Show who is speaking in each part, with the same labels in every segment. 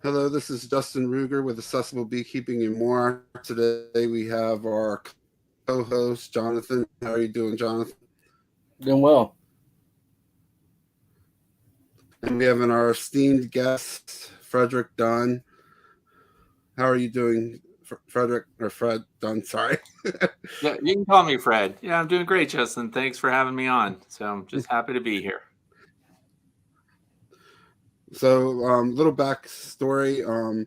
Speaker 1: Hello, this is Justin Ruger with Accessible Beekeeping and More. Today we have our co-host Jonathan. How are you doing, Jonathan?
Speaker 2: Doing well.
Speaker 1: And we have our esteemed guest, Frederick Dunn. How are you doing, Frederick or Fred Dunn? Sorry.
Speaker 3: Yeah, you can call me Fred. Yeah, I'm doing great, Justin. Thanks for having me on. So I'm just happy to be here.
Speaker 1: So, little backstory.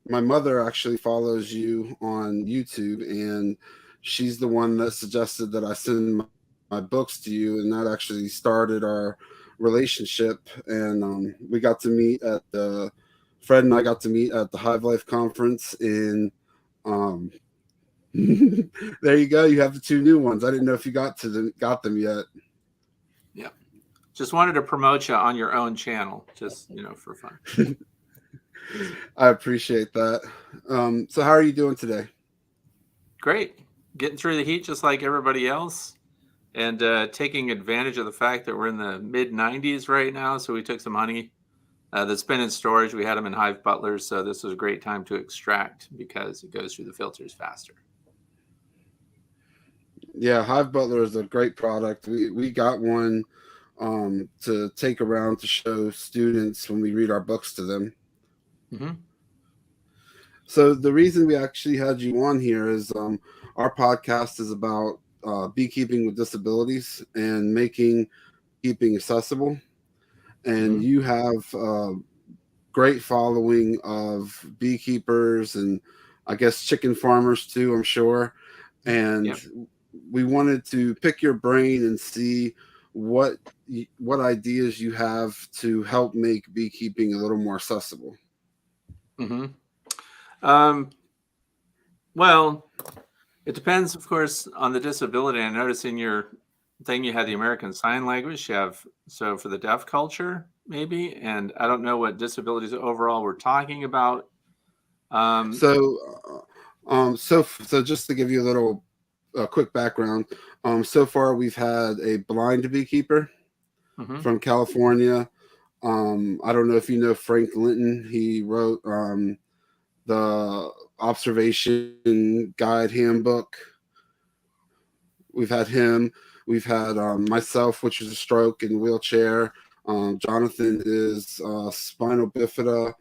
Speaker 1: My mother actually follows you on YouTube, and she's the one that suggested that I send my books to you, and that actually started our relationship. And we got to meet at the Fred and I got to meet at the Hive Life conference in. Um, there you go. You have the two new ones. I didn't know if you got them yet.
Speaker 3: Yeah. Just wanted to promote you on your own channel, just, for fun.
Speaker 1: I appreciate that. So, how are you doing today?
Speaker 3: Great. Getting through the heat just like everybody else and taking advantage of the fact that we're in the mid 90s right now. So we took some honey that's been in storage. We had them in hive butlers. So this was a great time to extract because it goes through the filters faster.
Speaker 1: Yeah, Hive Butler is a great product. We got one to take around to show students when we read our books to them.
Speaker 3: Mm-hmm.
Speaker 1: So the reason we actually had you on here is our podcast is about beekeeping with disabilities and making beekeeping accessible. And
Speaker 3: Mm-hmm.
Speaker 1: you have a great following of beekeepers and I guess chicken farmers too, I'm sure. And
Speaker 3: Yep.
Speaker 1: we wanted to pick your brain and see what what ideas you have to help make beekeeping a little more accessible.
Speaker 3: Mm-hmm. Um, well, it depends, of course, on the disability. I noticed in your thing you had the American Sign Language. You have so for the deaf culture, maybe, and I don't know what disabilities overall we're talking about. Um,
Speaker 1: So, so just to give you a little quick background, so far we've had a blind beekeeper
Speaker 3: mhm,
Speaker 1: from California. I don't know if you know Frank Linton. He wrote the observation guide handbook. We've had him. We've had myself, which is a stroke and wheelchair. Jonathan is spinal bifida.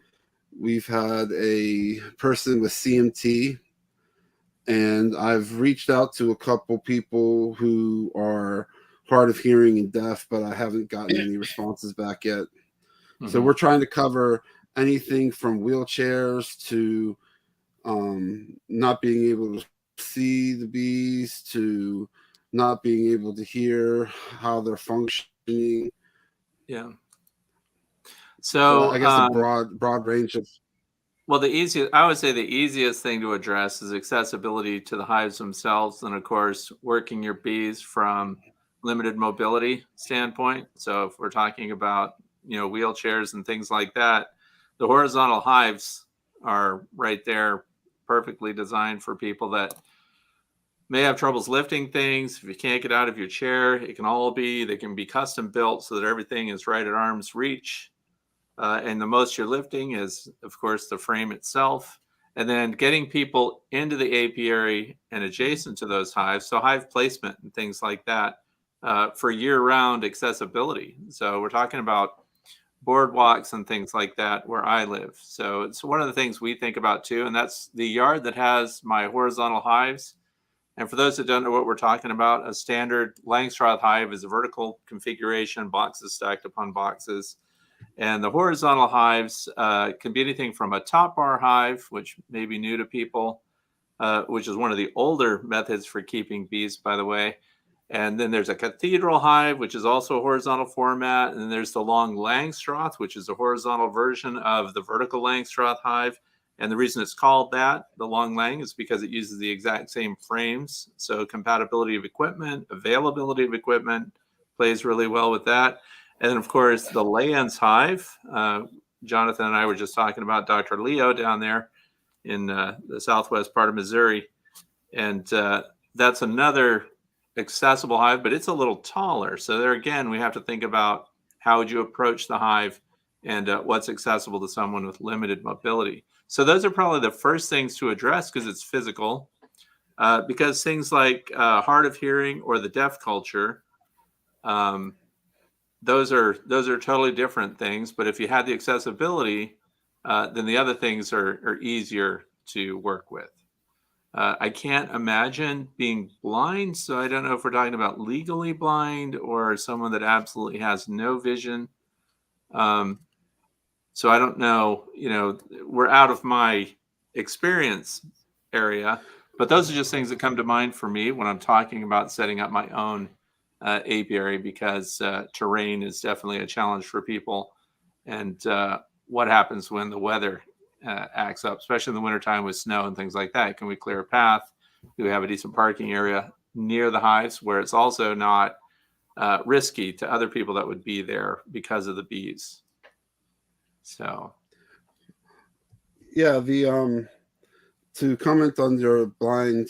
Speaker 1: We've had a person with CMT, and I've reached out to a couple people who are hard of hearing and deaf, but I haven't gotten any responses back yet. So
Speaker 3: mhm,
Speaker 1: we're trying to cover anything from wheelchairs to not being able to see the bees to not being able to hear how they're functioning.
Speaker 3: yeah.
Speaker 1: So
Speaker 3: So,
Speaker 1: I guess a broad range of.
Speaker 3: well, I would say the easiest thing to address is accessibility to the hives themselves, and of course, working your bees from limited mobility standpoint. So, if we're talking about wheelchairs and things like that, the horizontal hives are right there, perfectly designed for people that may have troubles lifting things. If you can't get out of your chair, they can be custom built so that everything is right at arm's reach. And the most you're lifting is, of course, the frame itself. And then getting people into the apiary and adjacent to those hives. So hive placement and things like that for year-round accessibility. So we're talking about boardwalks and things like that where I live. So it's one of the things we think about too. And that's the yard that has my horizontal hives. And for those that don't know what we're talking about, a standard Langstroth hive is a vertical configuration, boxes stacked upon boxes. And the horizontal hives can be anything from a top bar hive, which may be new to people, which is one of the older methods for keeping bees, by the way. And then there's a cathedral hive, which is also a horizontal format. And then there's the long Langstroth, which is a horizontal version of the vertical Langstroth hive. And the reason it's called that, the long lang, is because it uses the exact same frames. So compatibility of equipment, availability of equipment plays really well with that. And then, of course, the Layens hive. Jonathan and I were just talking about Dr. Leo down there in the southwest part of Missouri. And that's another accessible hive, but it's a little taller. So there again, we have to think about how would you approach the hive and what's accessible to someone with limited mobility. So those are probably the first things to address because it's physical. Because things like hard of hearing or the deaf culture, um, those are totally different things. But if you had the accessibility, then the other things are easier to work with. I can't imagine being blind, so I don't know if we're talking about legally blind or someone that absolutely has no vision. So I don't know, we're out of my experience area, but those are just things that come to mind for me when I'm talking about setting up my own apiary, because terrain is definitely a challenge for people. And what happens when the weather acts up, especially in the wintertime with snow and things like that? Can we clear a path? Do we have a decent parking area near the hives where it's also not risky to other people that would be there because of the bees? So,
Speaker 1: Yeah, the to comment on your blind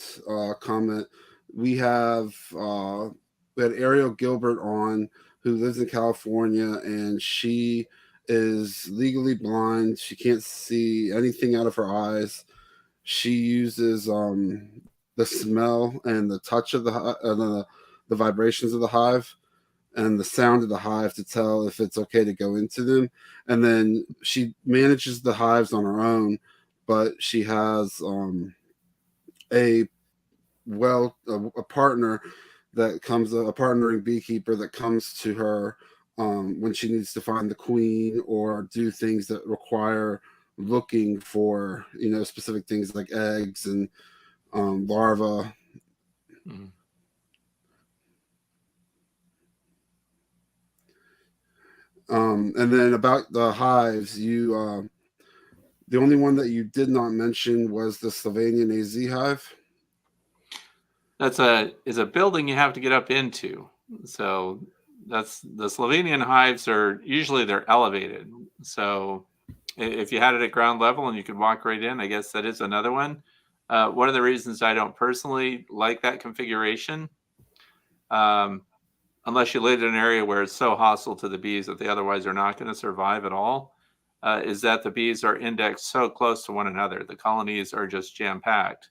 Speaker 1: comment, we have we had Ariel Gilbert on, who lives in California, and she is legally blind. She can't see anything out of her eyes. She uses the smell and the touch of the vibrations of the hive and the sound of the hive to tell if it's okay to go into them. And then she manages the hives on her own, but she has a a partner that comes, a partnering beekeeper that comes to her when she needs to find the queen or do things that require looking for specific things like eggs and larvae.
Speaker 3: mm.
Speaker 1: And then about the hives, the only one that you did not mention was the Slovenian AZ hive.
Speaker 3: That's a building you have to get up into. So that's the Slovenian hives are usually they're elevated. So if you had it at ground level and you could walk right in, I guess that is another one. One of the reasons I don't personally like that configuration, um, unless you live in an area where it's so hostile to the bees that they otherwise are not going to survive at all, is that the bees are indexed so close to one another. The colonies are just jam packed.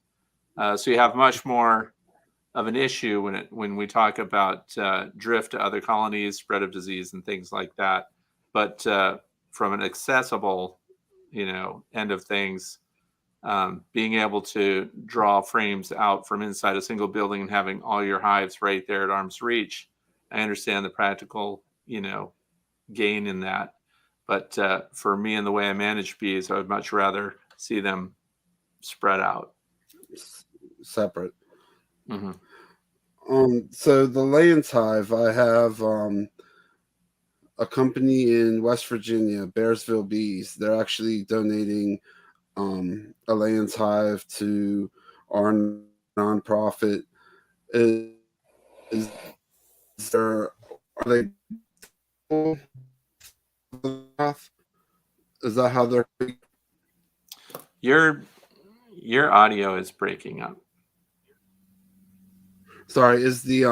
Speaker 3: So you have much more of an issue when we talk about drift to other colonies, spread of disease, and things like that. But from an accessible, end of things, being able to draw frames out from inside a single building and having all your hives right there at arm's reach, I understand the practical, gain in that. But for me and the way I manage bees, I would much rather see them spread out.
Speaker 1: Separate.
Speaker 3: Mm-hmm.
Speaker 1: So the Layens hive, I have a company in West Virginia, Bearsville Bees. They're actually donating a Layens hive to our nonprofit. Is there, are they, is that how they're?
Speaker 3: Your audio is breaking up.
Speaker 1: Sorry, is the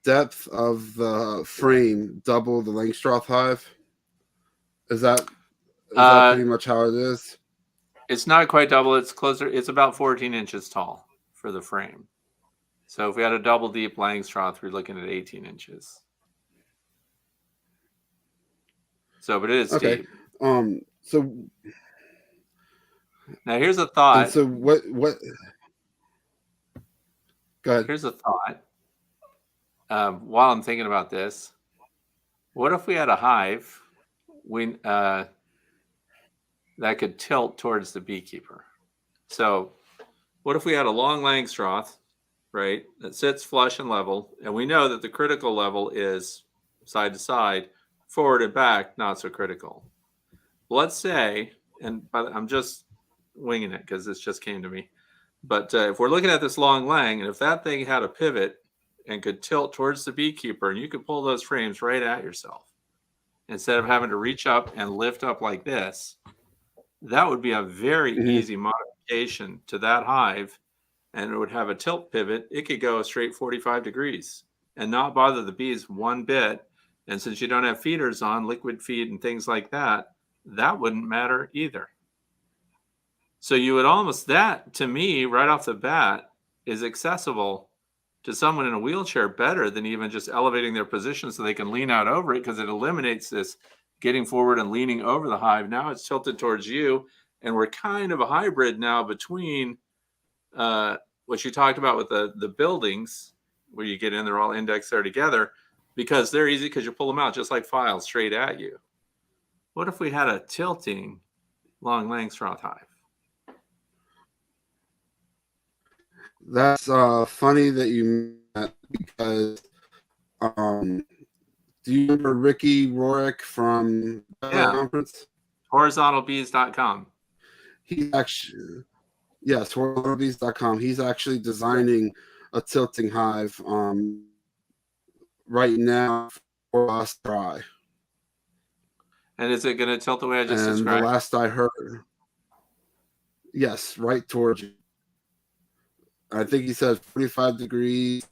Speaker 1: depth of the frame double the Langstroth hive? Is that pretty much how it is?
Speaker 3: It's not quite double. It's closer. It's about 14 inches tall for the frame. So if we had a double deep Langstroth, we're looking at 18 inches. So, but it is
Speaker 1: Okay.
Speaker 3: deep.
Speaker 1: So
Speaker 3: Now here's a thought.
Speaker 1: And so what? Go ahead.
Speaker 3: Here's a thought. While I'm thinking about this, what if we had a hive that could tilt towards the beekeeper? So what if we had a long Langstroth, right, that sits flush and level, and we know that the critical level is side to side, forward and back, not so critical. Let's say, and I'm just winging it because this just came to me, but if we're looking at this long lang, and if that thing had a pivot and could tilt towards the beekeeper, and you could pull those frames right at yourself instead of having to reach up and lift up like this, that would be a very easy modification to that hive, and it would have a tilt pivot. It could go straight 45 degrees and not bother the bees one bit, And since you don't have feeders on, liquid feed and things like that, that wouldn't matter either. So you would almost, that to me, right off the bat, is accessible to someone in a wheelchair better than even just elevating their position so they can lean out over it, because it eliminates this getting forward and leaning over the hive. Now it's tilted towards you, and we're kind of a hybrid now between what you talked about with the buildings, where you get in, they're all indexed there together, because they're easy because you pull them out just like files straight at you. What if we had a tilting long Langstroth hive?
Speaker 1: That's funny that you met, because do you remember Ricky Rorick from the conference?
Speaker 3: Horizontalbees.com.
Speaker 1: He's actually, yes, horizontalbees.com. He's actually designing a tilting hive right now for us to try.
Speaker 3: And is it going to tilt the way I just described?
Speaker 1: And the last I heard, yes, right towards you. I think he said 45 degrees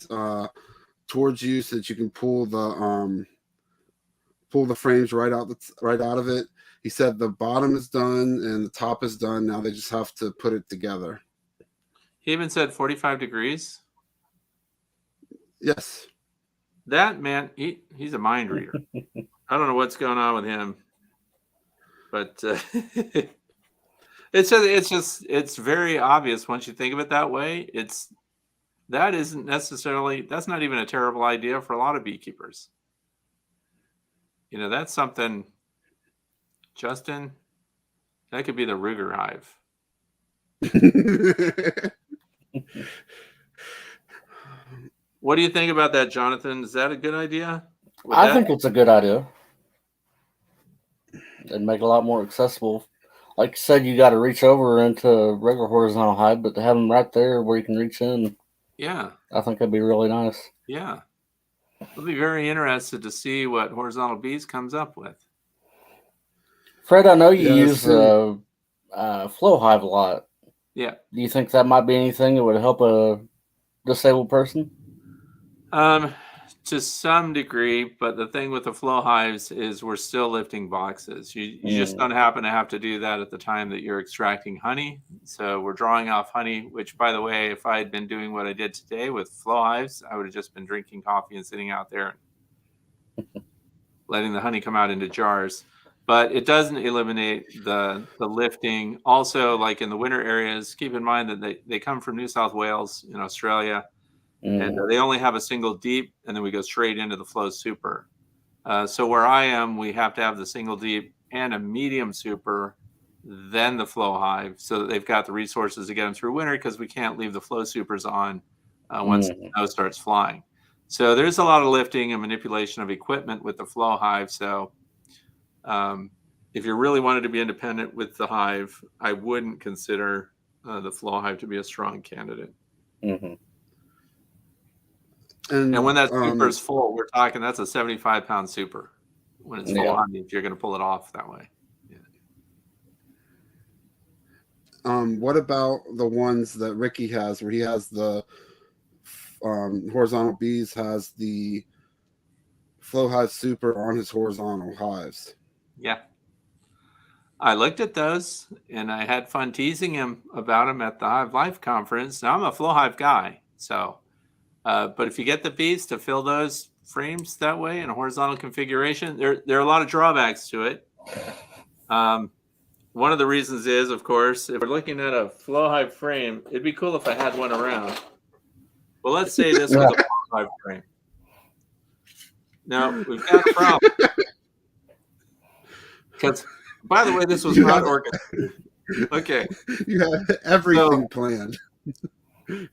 Speaker 1: towards you, so that you can pull the frames right out of it. He said the bottom is done and the top is done. Now they just have to put it together.
Speaker 3: He even said 45 degrees.
Speaker 1: Yes.
Speaker 3: That man, he's a mind reader. I don't know what's going on with him, but it's very obvious once you think of it that way. That's not even a terrible idea for a lot of beekeepers. That's something, Justin, that could be the Ruger hive. What do you think about that, Jonathan? Is that a good idea?
Speaker 2: I think it's a good idea. It'd make it a lot more accessible. Like you said, you got to reach over into a regular horizontal hive, but to have them right there where you can reach in,
Speaker 3: yeah,
Speaker 2: I think that'd be really nice.
Speaker 3: Yeah. I'll be very interested to see what Horizontal Bees comes up with.
Speaker 2: Fred, I know you use Flow Hive a lot.
Speaker 3: Yeah.
Speaker 2: Do you think that might be anything that would help a disabled person?
Speaker 3: To some degree, but the thing with the flow hives is we're still lifting boxes. You just don't happen to have to do that at the time that you're extracting honey. So we're drawing off honey, which, by the way, if I had been doing what I did today with flow hives, I would have just been drinking coffee and sitting out there letting the honey come out into jars. But it doesn't eliminate the lifting. Also, like in the winter areas, keep in mind that they come from New South Wales in Australia. And they only have a single deep, and then we go straight into the flow super. So where I am, we have to have the single deep and a medium super, then the flow hive, so that they've got the resources to get them through winter, because we can't leave the flow supers on once the snow starts flying. So there's a lot of lifting and manipulation of equipment with the flow hive. So if you really wanted to be independent with the hive, I wouldn't consider the flow hive to be a strong candidate. And when that super is full, we're talking that's a 75-pound super when it's full of honey, if you're going to pull it off that way.
Speaker 1: What about the ones that Ricky has, where he has the horizontal bees, has the flow hive super on his horizontal hives?
Speaker 3: Yeah. I looked at those, and I had fun teasing him about them at the Hive Life conference. Now, I'm a flow hive guy, so... but if you get the bees to fill those frames that way in a horizontal configuration, there are a lot of drawbacks to it. One of the reasons is, of course, if we're looking at a flow hive frame, it'd be cool if I had one around. Well, let's say this was a flow hive frame. Now, we've got a problem. Because, by the way, this was not orchestrated. Okay.
Speaker 1: You have everything planned.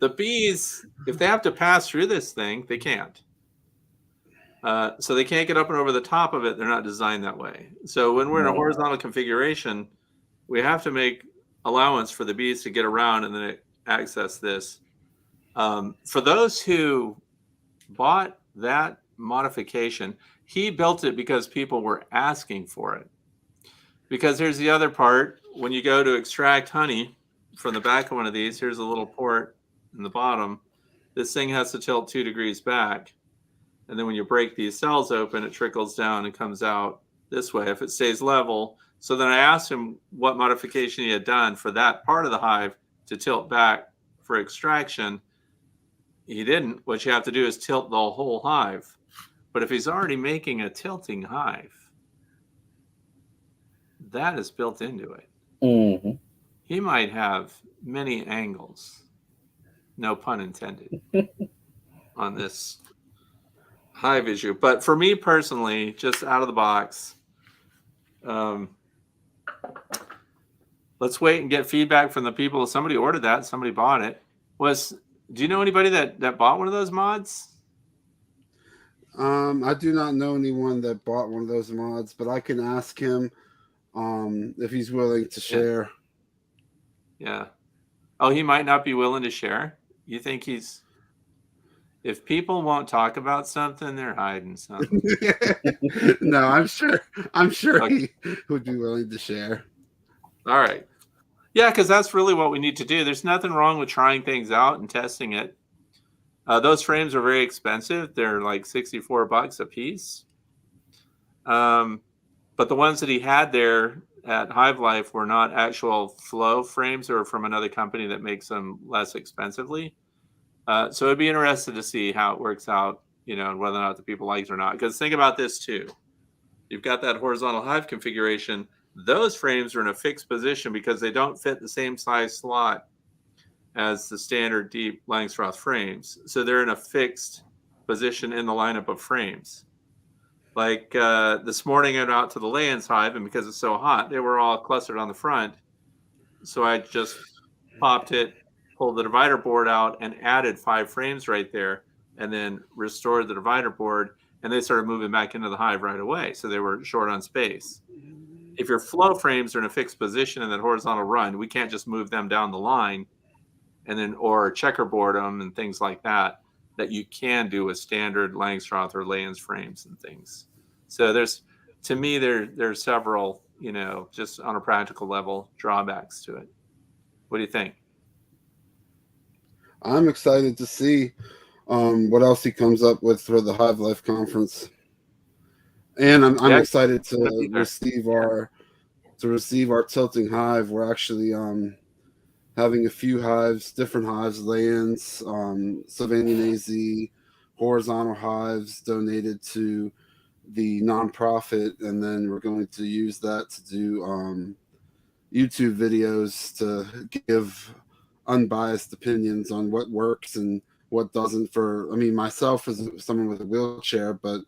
Speaker 3: The bees, if they have to pass through this thing, they can't. So they can't get up and over the top of it. They're not designed that way. So when we're in a horizontal configuration, we have to make allowance for the bees to get around and then access this. For those who bought that modification, he built it because people were asking for it. Because here's the other part. When you go to extract honey from the back of one of these, here's a little port in the bottom. This thing has to tilt 2 degrees back. And then when you break these cells open, it trickles down and comes out this way if it stays level. So then I asked him what modification he had done for that part of the hive to tilt back for extraction. He didn't. What you have to do is tilt the whole hive. But if he's already making a tilting hive, that is built into it.
Speaker 2: Mm-hmm.
Speaker 3: He might have many angles, no pun intended, on this hive issue. But for me personally, just out of the box, let's wait and get feedback from the people. Somebody ordered that, somebody bought it. Do you know anybody that bought one of those mods?
Speaker 1: I do not know anyone that bought one of those mods, but I can ask him if he's willing to share.
Speaker 3: Yeah. Oh, he might not be willing to share. You think he's? If people won't talk about something, they're hiding something.
Speaker 1: No, I'm sure
Speaker 3: Okay.
Speaker 1: he would be willing to share.
Speaker 3: All right. Yeah, because that's really what we need to do. There's nothing wrong with trying things out and testing it. Those frames are very expensive. They're like $64 a piece. But the ones that he had there at Hive Life were not actual flow frames. They were from another company that makes them less expensively. So it'd be interesting to see how it works out, and whether or not the people like it or not. Because think about this too. You've got that horizontal hive configuration. Those frames are in a fixed position because they don't fit the same size slot as the standard deep Langstroth frames. So they're in a fixed position in the lineup of frames. Like this morning I went out to the Layens hive, and because it's so hot, they were all clustered on the front. So I just popped it, pulled the divider board out, and added 5 frames right there, and then restored the divider board, and they started moving back into the hive right away. So they were short on space. If your flow frames are in a fixed position in that horizontal run, we can't just move them down the line and then or checkerboard them and things like that you can do with standard Langstroth or Layens frames and things. So there's several, just on a practical level, drawbacks to it. What do you think?
Speaker 1: I'm excited to see what else he comes up with for the Hive Life conference, and I'm excited to receive our tilting hive. We're actually having a few hives, different hives, Layens, Sylvanian horizontal hives donated to the nonprofit, and then we're going to use that to do YouTube videos to give unbiased opinions on what works and what doesn't. Myself as someone with a wheelchair, but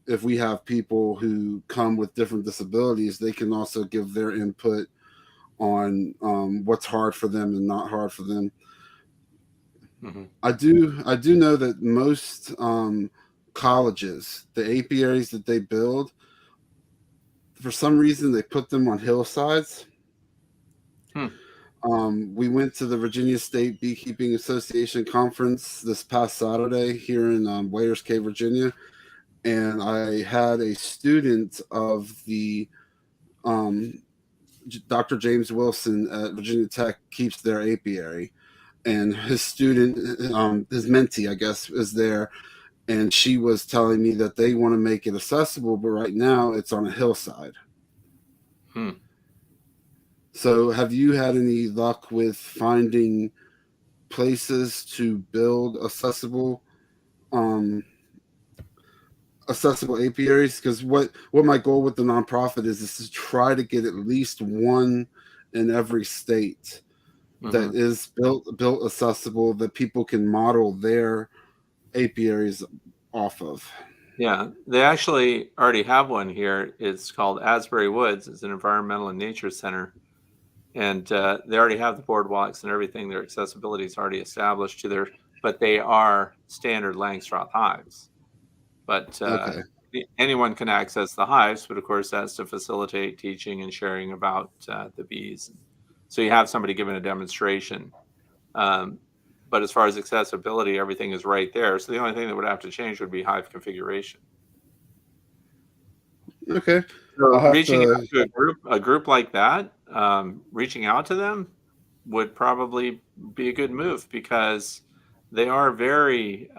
Speaker 1: if we have people who come with different disabilities, they can also give their input on what's hard for them and not hard for them. Mm-hmm. I do know that most colleges, the apiaries that they build, for some reason they put them on hillsides. We went to the Virginia State Beekeeping Association conference this past Saturday here in Wayers Cave, Virginia, and I had a student of the Dr. James Wilson at Virginia Tech keeps their apiary, and his student, his mentee, I guess, is there, and she was telling me that they want to make it accessible, but right now it's on a hillside. So have you had any luck with finding places to build accessible apiaries? Because what my goal with the nonprofit is to try to get at least one in every state that is built accessible, that people can model their apiaries off of.
Speaker 3: Yeah, they actually already have one here. It's called Asbury Woods. It's an environmental and nature center. And they already have the boardwalks and everything. Their accessibility is already established but they are standard Langstroth hives. But anyone can access the hives, but of course that's to facilitate teaching and sharing about the bees. So you have somebody giving a demonstration. But as far as accessibility, everything is right there. So the only thing that would have to change would be hive configuration.
Speaker 1: Okay.
Speaker 3: So reaching out to a group like that, reaching out to them would probably be a good move, because they are very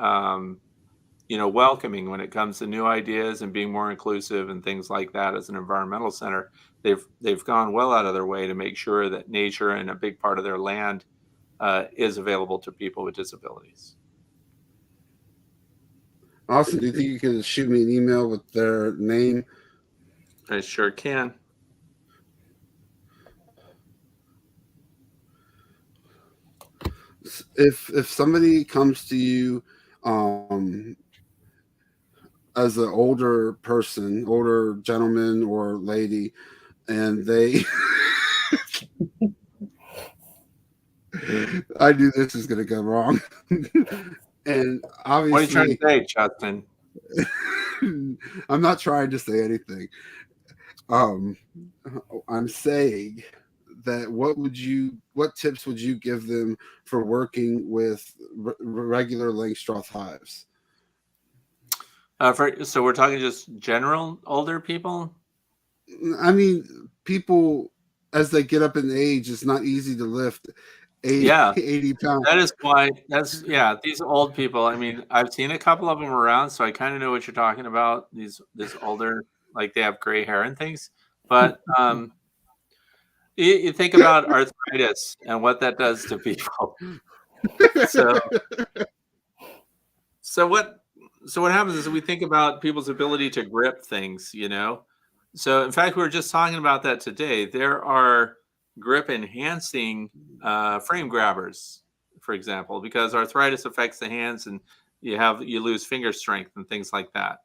Speaker 3: welcoming when it comes to new ideas and being more inclusive and things like that. As an environmental center, they've gone well out of their way to make sure that nature and a big part of their land is available to people with disabilities.
Speaker 1: Awesome. Do you think you could shoot me an email with their name?
Speaker 3: I sure can.
Speaker 1: If somebody comes to you as an older person, older gentleman or lady, and they I knew this was going to go wrong. And obviously,
Speaker 3: what are you trying to say, Justin?
Speaker 1: I'm not trying to say anything. I'm saying that what tips would you give them for working with regular Langstroth hives?
Speaker 3: So we're talking just general older people?
Speaker 1: I mean, people, as they get up in age, it's not easy to lift 80 pounds.
Speaker 3: That is why these old people, I mean, I've seen a couple of them around, so I kind of know what you're talking about. This older, like they have gray hair and things. But you think about arthritis and what that does to people. So what happens is we think about people's ability to grip things, So in fact, we were just talking about that today. There are grip enhancing frame grabbers, for example, because arthritis affects the hands and you lose finger strength and things like that.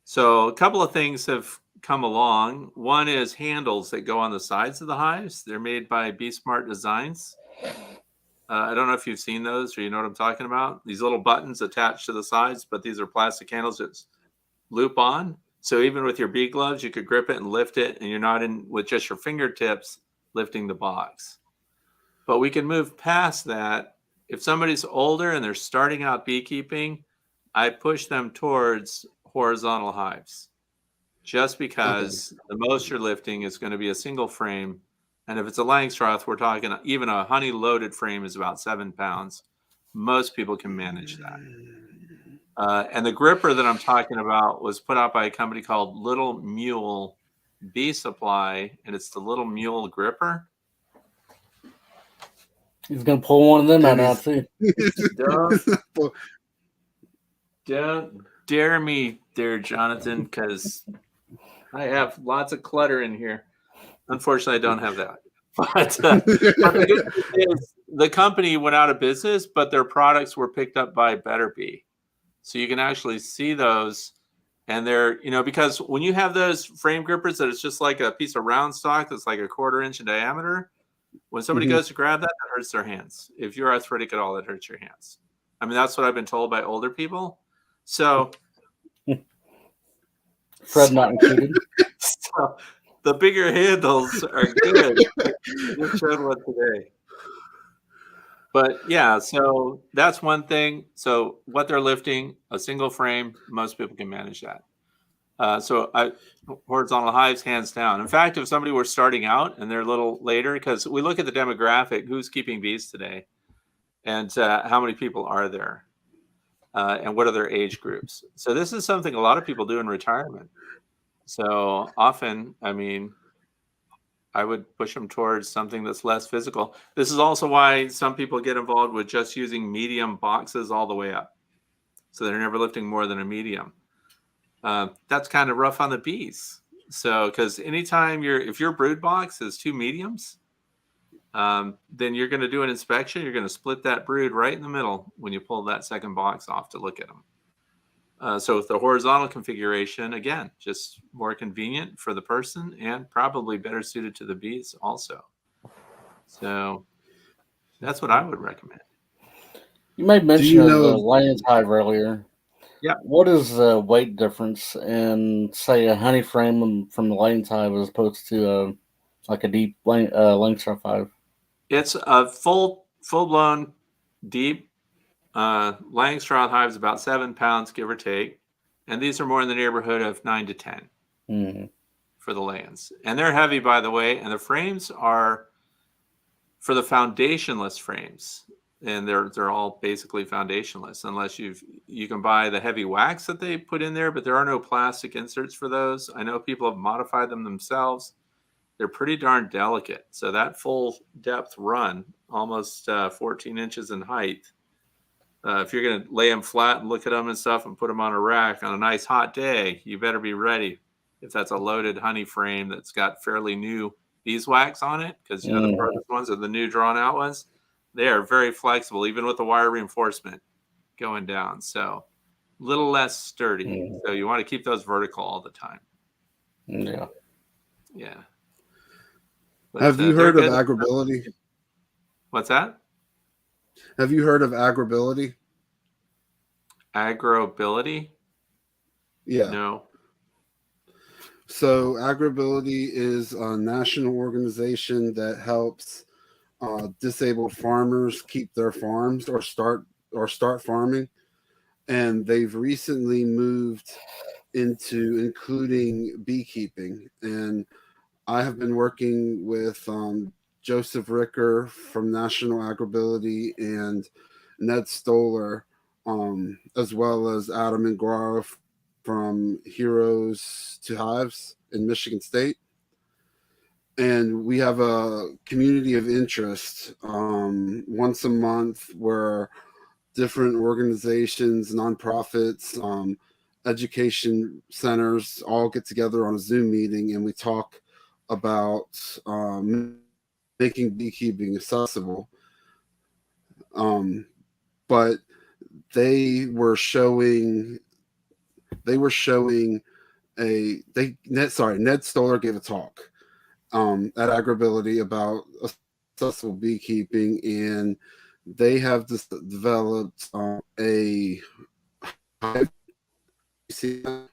Speaker 3: So a couple of things have come along. One is handles that go on the sides of the hives. They're made by Be Smart Designs. I don't know if you've seen those or you know what I'm talking about. These little buttons attached to the sides, but these are plastic handles that loop on. So even with your bee gloves, you could grip it and lift it, and you're not in with just your fingertips lifting the box. But we can move past that. If somebody's older and they're starting out beekeeping, I push them towards horizontal hives just because the most you're lifting is going to be a single frame. And if it's a Langstroth, we're talking even a honey loaded frame is about 7 pounds. Most people can manage that. And the gripper that I'm talking about was put out by a company called Little Mule Bee Supply, and it's the Little Mule gripper.
Speaker 2: He's gonna pull one of them out now too.
Speaker 3: Don't dare me there, Jonathan, because I have lots of clutter in here. Unfortunately, I don't have that. But the company went out of business, but their products were picked up by Better Bee. So you can actually see those. And they're, because when you have those frame grippers that it's just like a piece of round stock that's like a 1/4 inch in diameter, when somebody goes to grab that, it hurts their hands. If you're arthritic at all, it hurts your hands. I mean, that's what I've been told by older people. So
Speaker 2: Fred not included.
Speaker 3: So the bigger handles are good. Just showed one today. But yeah, so that's one thing. So what they're lifting, a single frame, most people can manage that. Horizontal hives, hands down. In fact, if somebody were starting out and they're a little later, because we look at the demographic, who's keeping bees today, and how many people are there, and what are their age groups. So this is something a lot of people do in retirement. So often, I mean, I would push them towards something that's less physical. This is also why some people get involved with just using medium boxes all the way up. So they're never lifting more than a medium. That's kind of rough on the bees. So, because anytime if your brood box is 2 mediums, then you're going to do an inspection. You're going to split that brood right in the middle when you pull that second box off to look at them. So with the horizontal configuration, again, just more convenient for the person and probably better suited to the bees also. So that's what I would recommend.
Speaker 2: You made mention of the Lions hive earlier.
Speaker 3: Yeah.
Speaker 2: What is the weight difference in, say, a honey frame from the Lions hive as opposed to like a deep Langstroth hive?
Speaker 3: It's a full-blown deep Langstroth hive is about 7 pounds, give or take. And these are more in the neighborhood of 9 to 10 for the lands. And they're heavy, by the way. And the frames are for the foundationless frames. and they're all basically foundationless unless you can buy the heavy wax that they put in there, but there are no plastic inserts for those. I know people have modified them themselves. They're pretty darn delicate. So that full depth run, almost 14 inches in height, if you're going to lay them flat and look at them and stuff and put them on a rack on a nice hot day, you better be ready. If that's a loaded honey frame that's got fairly new beeswax on it, because you know the furthest ones are the new drawn out ones. They are very flexible, even with the wire reinforcement going down. So a little less sturdy. So you want to keep those vertical all the time.
Speaker 2: Yeah.
Speaker 3: Yeah. But,
Speaker 1: have you heard of agribility?
Speaker 3: What's that?
Speaker 1: Have you heard of agribility?
Speaker 3: Agribility?
Speaker 1: Yeah.
Speaker 3: No.
Speaker 1: So agribility is a national organization that helps disabled farmers keep their farms or start farming, and they've recently moved into including beekeeping. And I have been working with Joseph Ricker from National Agribility and Ned Stoller, as well as Adam and Guaro from Heroes to Hives in Michigan State. And we have a community of interest once a month where different organizations, nonprofits, education centers all get together on a Zoom meeting, and we talk about making beekeeping accessible. But Ned Stoller gave a talk at Agribility about accessible beekeeping, and they have developed a hive. You see that?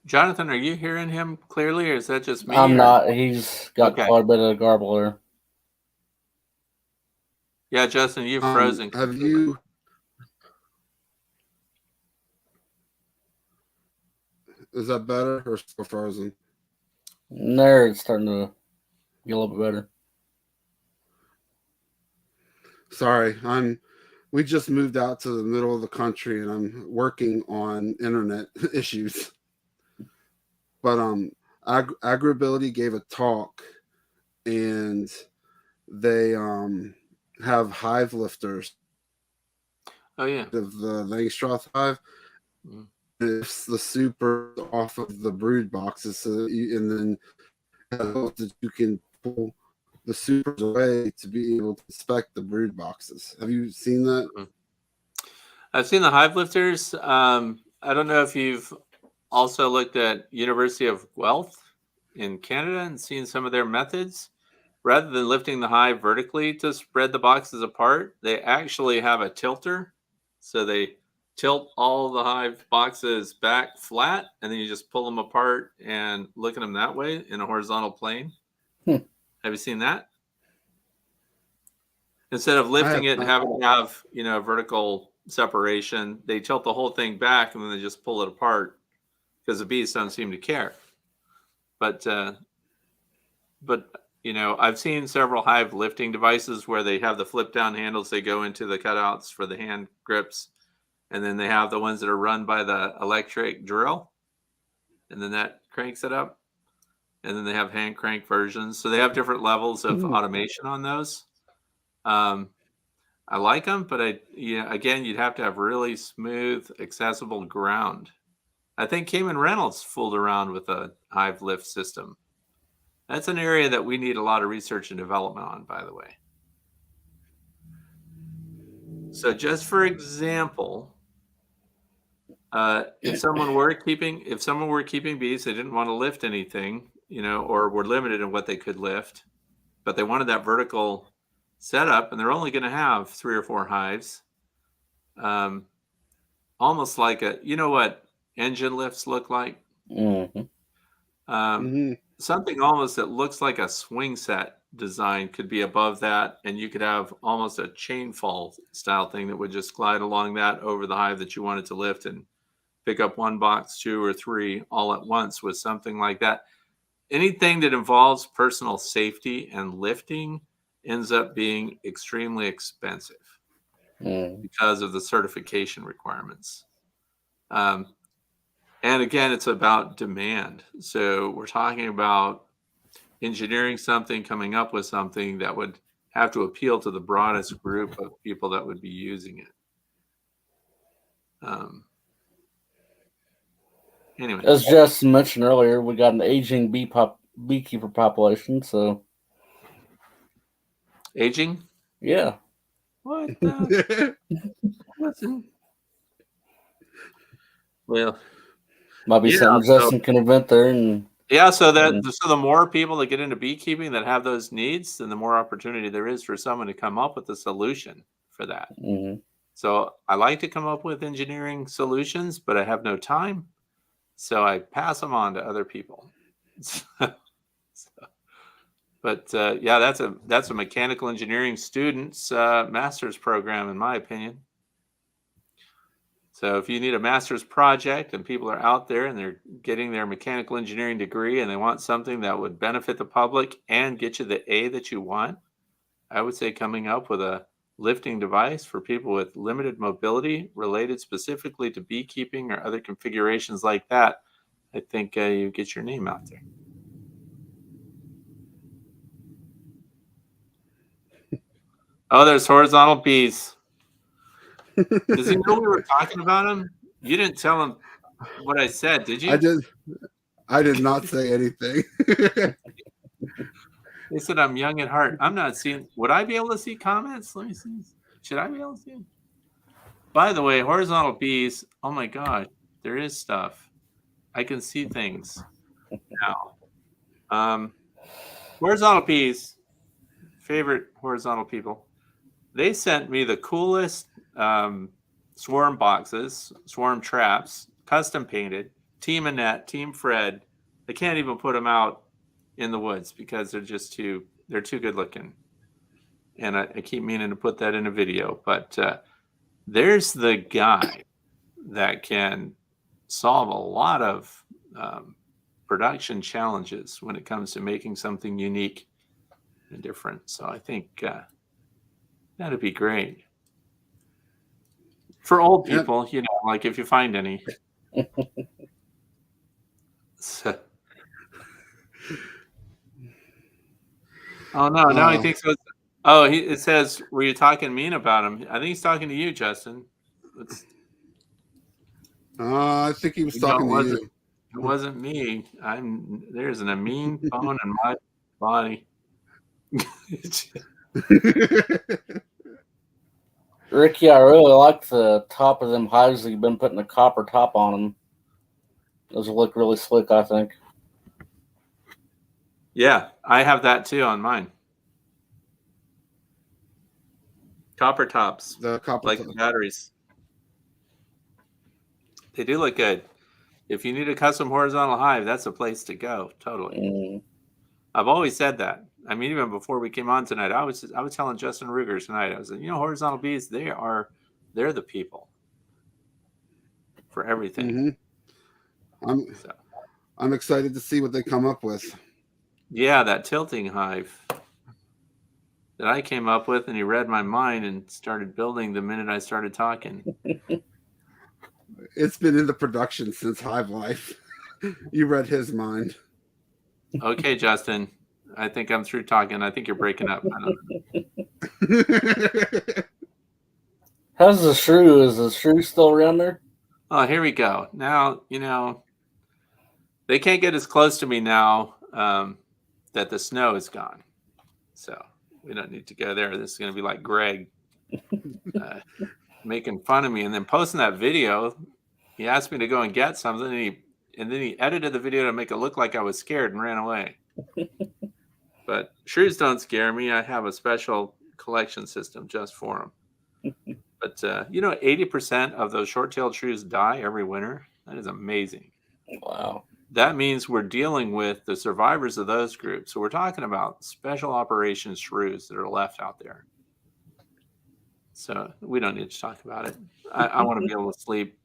Speaker 3: Jonathan, are you hearing him clearly, or is that just me?
Speaker 2: I'm not. He's got quite a bit of garble there.
Speaker 3: Yeah, Justin, you've frozen.
Speaker 1: Have you? Is that better or still frozen?
Speaker 2: There, it's starting to get a little bit better.
Speaker 1: Sorry, we just moved out to the middle of the country, and I'm working on internet issues. But Agribility gave a talk, and they have hive lifters.
Speaker 3: Oh yeah,
Speaker 1: of the Langstroth hive. Mm. It's the super off of the brood boxes, so and then that you can pull the supers away to be able to inspect the brood boxes. Have you seen that?
Speaker 3: Mm-hmm. I've seen the hive lifters. I don't know if you've also looked at University of Guelph in Canada and seen some of their methods. Rather than lifting the hive vertically to spread the boxes apart, they actually have a tilter. So they tilt all the hive boxes back flat, and then you just pull them apart and look at them that way in a horizontal plane. Have you seen that? Instead of lifting it and having to have, vertical separation, they tilt the whole thing back and then they just pull it apart because the bees don't seem to care. But I've seen several hive lifting devices where they have the flip down handles. They go into the cutouts for the hand grips. And then they have the ones that are run by the electric drill. And then that cranks it up. And then they have hand crank versions. So they have different levels of automation on those. I like them, but again, you'd have to have really smooth, accessible ground. I think Cayman Reynolds fooled around with a hive lift system. That's an area that we need a lot of research and development on, by the way. So just for example, if someone were keeping bees, they didn't want to lift anything, or were limited in what they could lift, but they wanted that vertical setup, and they're only going to have 3 or 4 hives. Almost like what engine lifts look like?
Speaker 2: Mm-hmm.
Speaker 3: Something almost that looks like a swing set design could be above that, and you could have almost a chain fall style thing that would just glide along that over the hive that you wanted to lift and pick up 1 box, 2 or 3 all at once with something like that. anything that involves personal safety and lifting ends up being extremely expensive because of the certification requirements. And again, it's about demand. So we're talking about engineering something, coming up with something that would have to appeal to the broadest group of people that would be using it. Anyway,
Speaker 2: as Justin mentioned earlier, we got an aging beekeeper population. So
Speaker 3: aging?
Speaker 2: Yeah.
Speaker 3: What the? Listen. Well,
Speaker 2: might be something Justin can invent there. And
Speaker 3: yeah, so the more people that get into beekeeping that have those needs, then the more opportunity there is for someone to come up with a solution for that. So I like to come up with engineering solutions, but I have no time, so I pass them on to other people. But yeah, that's a mechanical engineering student's master's program, in my opinion. So if you need a master's project and people are out there and they're getting their mechanical engineering degree and they want something that would benefit the public and get you the A that you want, I would say coming up with a lifting device for people with limited mobility related specifically to beekeeping or other configurations like that, I think you get your name out there. Oh, there's horizontal bees. Does he know we were talking about him? You didn't tell him what I said, did you?
Speaker 1: I did not say anything.
Speaker 3: They said I'm young at heart. I'm not seeing. Would I be able to see comments? Let me see. Should I be able to see them? By the way, horizontal bees. Oh my God, there is stuff. I can see things now. Horizontal bees. Favorite horizontal people. They sent me the coolest swarm boxes, swarm traps, custom painted. Team Annette, Team Fred. I can't even put them out in the woods because they're too good looking. And I keep meaning to put that in a video, but there's the guy that can solve a lot of production challenges when it comes to making something unique and different. So I think that'd be great for old people, like if you find any. So. Oh no! Now he thinks. It says, "Were you talking mean about him?" I think he's talking to you, Justin.
Speaker 1: I think he was talking to you.
Speaker 3: It wasn't me. There's a mean bone in my body.
Speaker 2: Ricky, I really like the top of them hives that you've been putting a copper top on them. Those look really slick, I think.
Speaker 3: Yeah, I have that too on mine. Copper tops, batteries. They do look good. If you need a custom horizontal hive, that's a place to go. Totally. I've always said that. I mean, even before we came on tonight, I was telling Justin Ruger tonight. I was like, horizontal bees, they're the people for everything.
Speaker 1: I'm excited to see what they come up with.
Speaker 3: Yeah, that tilting hive that I came up with, and he read my mind and started building the minute I started talking.
Speaker 1: It's been in the production since Hive Life. You read his mind.
Speaker 3: Okay, Justin. I think I'm through talking. I think you're breaking up.
Speaker 2: How's the shrew? Is the shrew still around there?
Speaker 3: Oh, here we go. Now, they can't get as close to me now that the snow is gone. So we don't need to go there. This is going to be like Greg making fun of me and then posting that video. He asked me to go and get something, and then he edited the video to make it look like I was scared and ran away. But shrews don't scare me. I have a special collection system just for them. But 80% of those short-tailed shrews die every winter. That is amazing.
Speaker 2: Wow.
Speaker 3: That means we're dealing with the survivors of those groups. So we're talking about special operations shrews that are left out there. So we don't need to talk about it. I want to be able to sleep.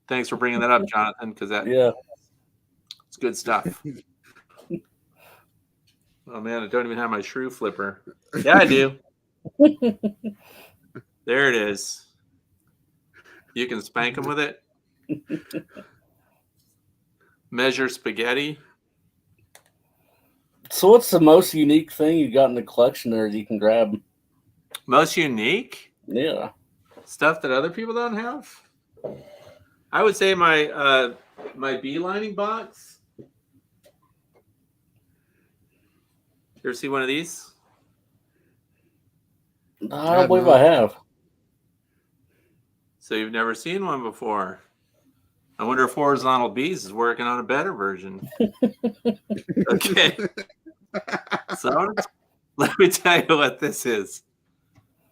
Speaker 3: Thanks for bringing that up, Jonathan, because it's good stuff. Oh man, I don't even have my shrew flipper. Yeah, I do. There it is. You can spank them with it. Measure spaghetti.
Speaker 2: So what's the most unique thing you got in the collection there that you can grab?
Speaker 3: Most unique
Speaker 2: Yeah.
Speaker 3: stuff that other people don't have. I would say my my bee lining box. You ever see one of these?
Speaker 2: I don't believe I have.
Speaker 3: So you've never seen one before. I wonder if Horizontal Bees is working on a better version. Okay. So let me tell you what this is.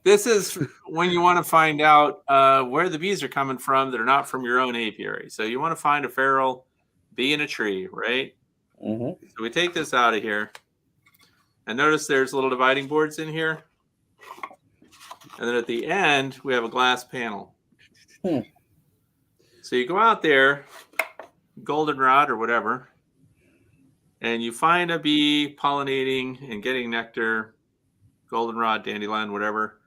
Speaker 3: This is when you want to find out where the bees are coming from that are not from your own apiary. So you want to find a feral bee in a tree, right?
Speaker 2: Mm-hmm.
Speaker 3: So we take this out of here. And notice there's little dividing boards in here. And then at the end, we have a glass panel. So you go out there, goldenrod or whatever, and you find a bee pollinating and getting nectar, goldenrod, dandelion, whatever.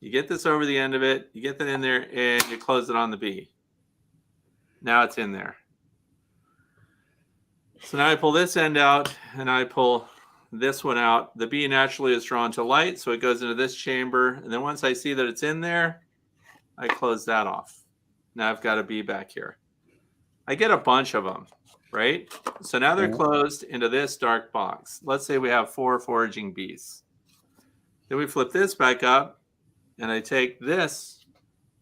Speaker 3: You get this over the end of it, you get that in there, and you close it on the bee. Now it's in there. So now I pull this end out, and I pull this one out. The bee naturally is drawn to light, so it goes into this chamber. And then once I see that it's in there, I close that off. Now I've got a bee back here. I get a bunch of them, right? So now they're closed into this dark box. Let's say we have 4 foraging bees. Then we flip this back up, and I take this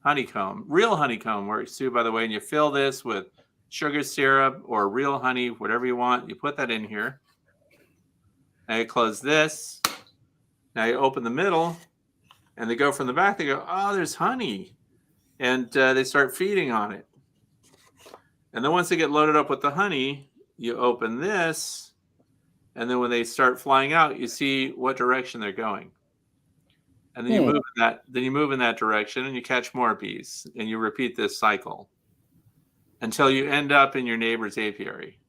Speaker 3: honeycomb, real honeycomb works too, by the way, and you fill this with sugar syrup or real honey, whatever you want. You put that in here. Now you close this. Now you open the middle, and they go from the back. They go, oh, there's honey. And they start feeding on it. And then once they get loaded up with the honey, you open this. And then when they start flying out, you see what direction they're going. And then you move in that direction, and you catch more bees. And you repeat this cycle until you end up in your neighbor's apiary.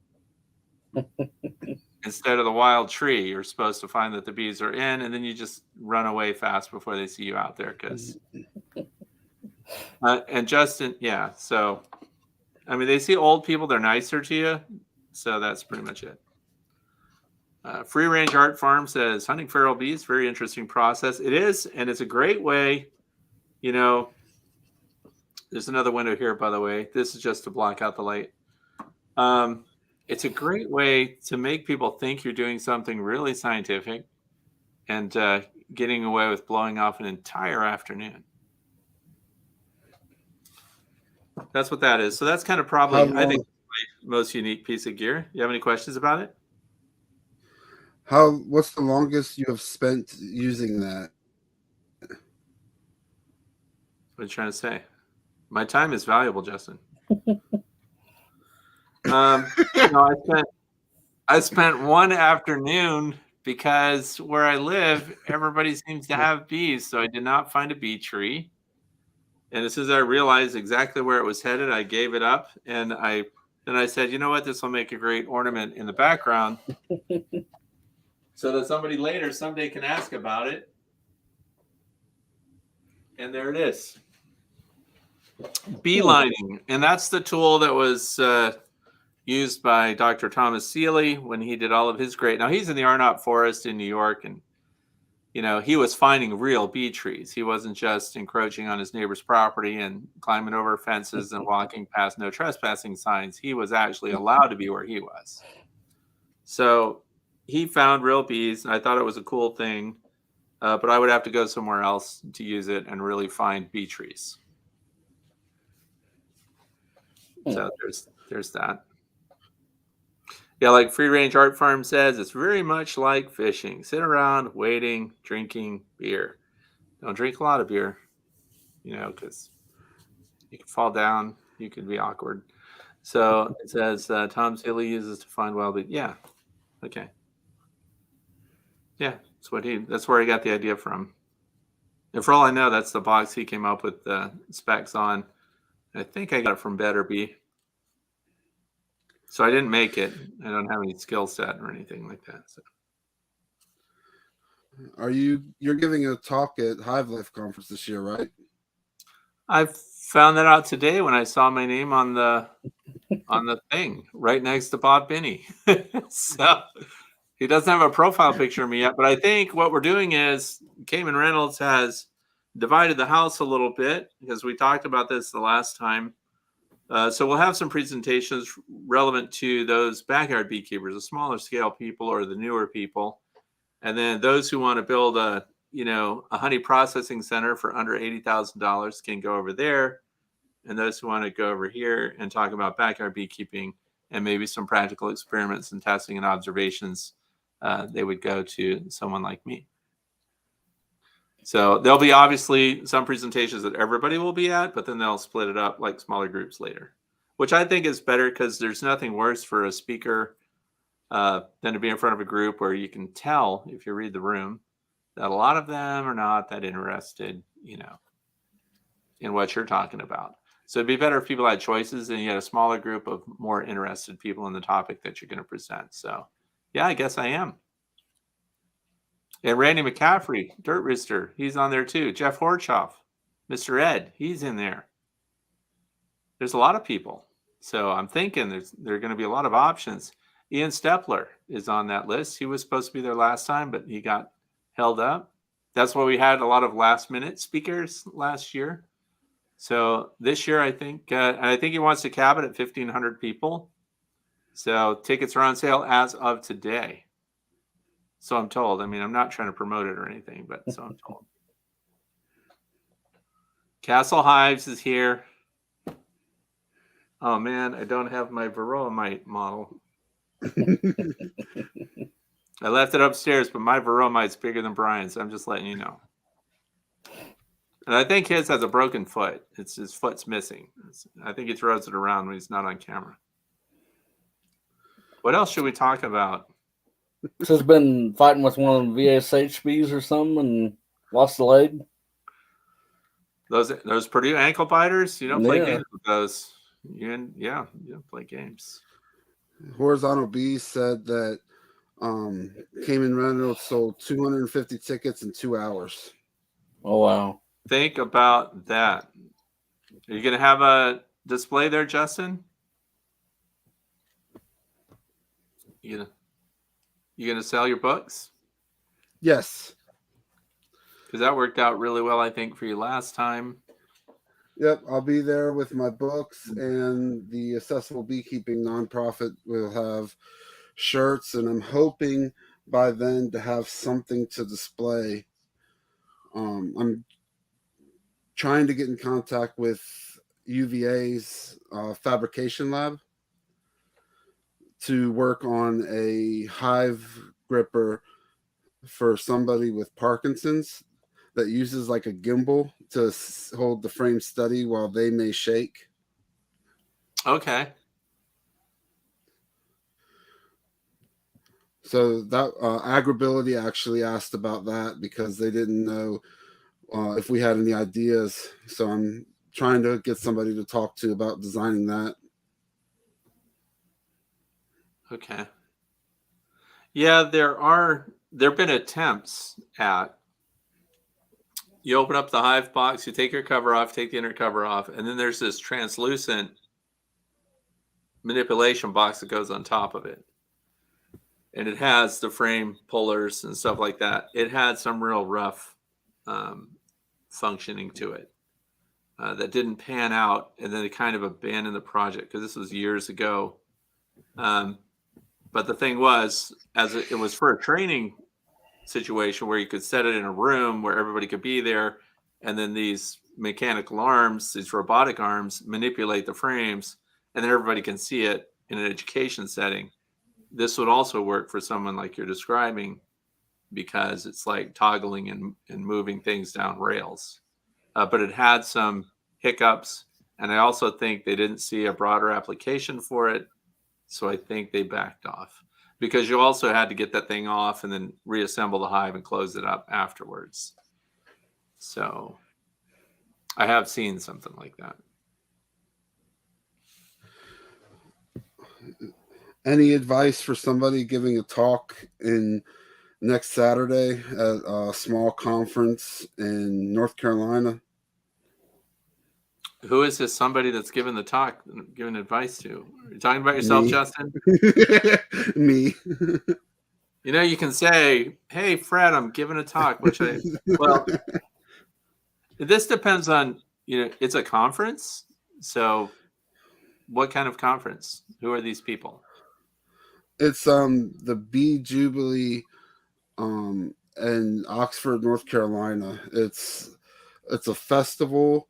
Speaker 3: Instead of the wild tree, you're supposed to find that the bees are in, and then you just run away fast before they see you out there. Because and Justin, yeah. So, I mean, they see old people; they're nicer to you. So that's pretty much it. Free Range Art Farm says hunting feral bees, very interesting process. It is, and it's a great way. You know, there's another window here, by the way. This is just to block out the light. It's a great way to make people think you're doing something really scientific and getting away with blowing off an entire afternoon. That's what that is. So that's kind of probably, I think, my most unique piece of gear. You have any questions about it?
Speaker 1: What's the longest you have spent using that?
Speaker 3: What are you trying to say? My time is valuable, Justin. I spent one afternoon because where I live, everybody seems to have bees. So I did not find a bee tree. And as soon as I realized exactly where it was headed, I gave it up. And then I said, you know what? This will make a great ornament in the background so that somebody later someday can ask about it. And there it is. Bee lining. And that's the tool that was used by Dr. Thomas Seeley when he did all of his great. Now he's in the Arnott Forest in New York, and you know he was finding real bee trees. He wasn't just encroaching on his neighbor's property and climbing over fences and walking past no trespassing signs. He was actually allowed to be where he was. So he found real bees, and I thought it was a cool thing. But I would have to go somewhere else to use it and really find bee trees. So there's that. Yeah, like Free Range Art Farm says, it's very much like fishing. Sit around, waiting, drinking beer. Don't drink a lot of beer, you know, because you can fall down. You could be awkward. So it says Tom Seeley uses to find wild bees. Yeah. Okay. Yeah, that's where he got the idea from. And for all I know, that's the box he came up with the specs on. I think I got it from Better Bee. So I didn't make it. I don't have any skill set or anything like that. So.
Speaker 1: You're giving a talk at Hive Life Conference this year, right?
Speaker 3: I found that out today when I saw my name on the thing right next to Bob Binney. So he doesn't have a profile picture of me yet, but I think what we're doing is Cayman Reynolds has divided the house a little bit because we talked about this the last time. So we'll have some presentations relevant to those backyard beekeepers, the smaller scale people or the newer people. And then those who want to build a honey processing center for under $80,000 can go over there. And those who want to go over here and talk about backyard beekeeping and maybe some practical experiments and testing and observations, they would go to someone like me. So there'll be obviously some presentations that everybody will be at, but then they'll split it up like smaller groups later, which I think is better because there's nothing worse for a speaker than to be in front of a group where you can tell, if you read the room, that a lot of them are not that interested, in what you're talking about. So it'd be better if people had choices and you had a smaller group of more interested people in the topic that you're going to present. So yeah, I guess I am. And Randy McCaffrey, Dirt Rooster, he's on there too. Jeff Horchoff, Mr. Ed, he's in there. There's a lot of people. So I'm thinking there are going to be a lot of options. Ian Stepler is on that list. He was supposed to be there last time, but he got held up. That's why we had a lot of last minute speakers last year. So this year, I think he wants to cap it at 1,500 people. So tickets are on sale as of today. So I'm told. I mean, I'm not trying to promote it or anything, but so I'm told. Castle Hives is here. Oh man, I don't have my Varroa mite model. I left it upstairs, but my Varroa mite's bigger than Brian's. So I'm just letting you know. And I think his has a broken foot. His foot's missing. I think he throws it around when he's not on camera. What else should we talk about?
Speaker 2: This has been fighting with one of the VSHBs or something and lost the leg.
Speaker 3: Those Purdue ankle biters, you don't play
Speaker 2: Yeah.
Speaker 3: games with those. You don't play games.
Speaker 1: Horizontal Bees said that Cayman Reynolds sold 250 tickets in 2 hours.
Speaker 2: Oh, wow.
Speaker 3: Think about that. Are you going to have a display there, Justin? You going to sell your books?
Speaker 1: Yes.
Speaker 3: Because that worked out really well, I think, for you last time.
Speaker 1: Yep, I'll be there with my books, and the Accessible Beekeeping nonprofit will have shirts, and I'm hoping by then to have something to display. I'm trying to get in contact with UVA's fabrication lab to work on a hive gripper for somebody with Parkinson's that uses like a gimbal to hold the frame steady while they may shake.
Speaker 3: Okay.
Speaker 1: So that Agribility actually asked about that because they didn't know if we had any ideas. So I'm trying to get somebody to talk to about designing that.
Speaker 3: Okay. Yeah, there have been attempts at, you open up the hive box, you take your cover off, take the inner cover off, and then there's this translucent manipulation box that goes on top of it. And it has the frame pullers and stuff like that. It had some real rough functioning to it that didn't pan out, and then it kind of abandoned the project because this was years ago. But the thing was, as it was for a training situation where you could set it in a room where everybody could be there, and then these mechanical arms, these robotic arms, manipulate the frames, and then everybody can see it in an education setting. This would also work for someone like you're describing because it's like toggling and moving things down rails. But it had some hiccups, and I also think they didn't see a broader application for it. So I think they backed off because you also had to get that thing off and then reassemble the hive and close it up afterwards. So I have seen something like that.
Speaker 1: Any advice for somebody giving a talk in next Saturday at a small conference in North Carolina.
Speaker 3: Who is this somebody that's giving the talk, giving advice to? Are you talking about yourself,
Speaker 1: Me.
Speaker 3: Justin?
Speaker 1: Me.
Speaker 3: You know, you can say, "Hey, Fred, I'm giving a talk." Well, this depends on, it's a conference. So what kind of conference? Who are these people?
Speaker 1: It's the Bee Jubilee in Oxford, North Carolina. It's a festival